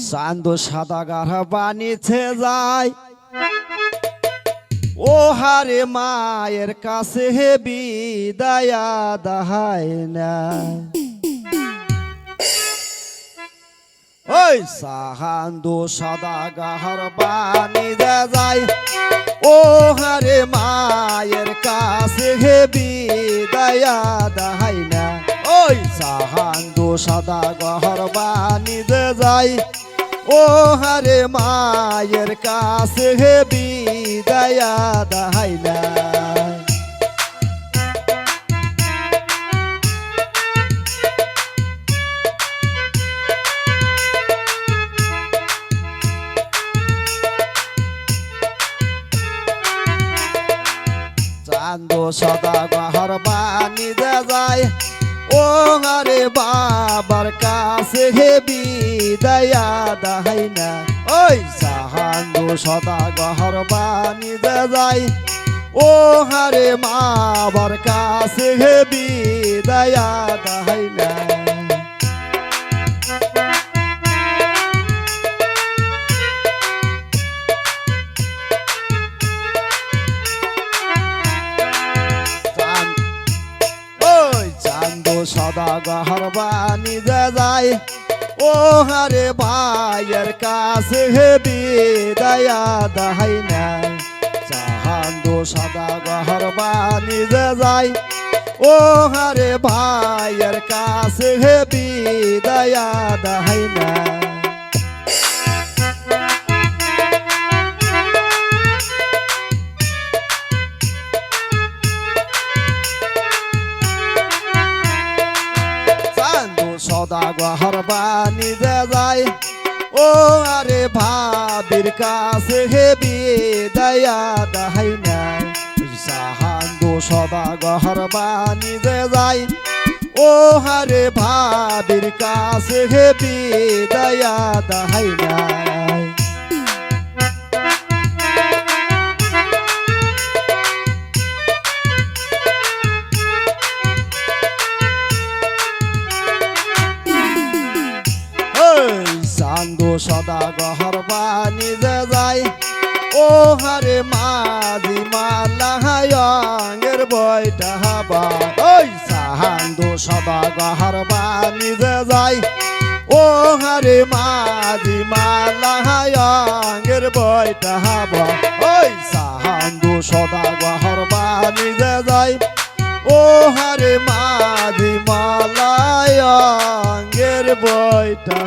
চান্দ সাদা গাঢ় বানিছে যায় ও হারে মায়ের কাছে বিদায়া দাহায় না ওই চান্দু সাদা গাঢ় বানিছে যায় ও হারে মায়ের কাছে বিদায়া দাহায় না ওই চান্দু সাদা গাঢ় বানিছে যায় ও হারে মায়ের কাছে বিদায়া দাহাই না চান্দ সদা গহর বানি যায় ও হারে বাবার কাছে বিদায়া দাহাই না ওই চান্দু সদা গহর বানি যায় ও হারে বাবার কাছে বিদায়া দাহাই না সদা গহর বানি যায় ও হারে ভাইয়ের কাছে বিদায়া দাহাই না চান্দু সদা গহর বানি যায় ও হারে ভাইয়ের কাছে বিদায়া দাহাই না সদা গহর বানি যায় ও আরে ভাবির কাছে বিদায়া দাহাই না চান্দু সদা গহর বানি যায় ও হারে ভাবির কাছে বিদায়া দাহাই না চান্দু সদা গহর বানি যায় ও হারে মাঝি মালাহায়ের বইটা হাবা ওই চান্দু সদা গহর বানি যায় ও হারে মাঝি মালাহায়ের বইটা হাবা ওই চান্দু সদা গহর বানি যায় ও হারে মাঝি মালায়াঙ্গের বইটা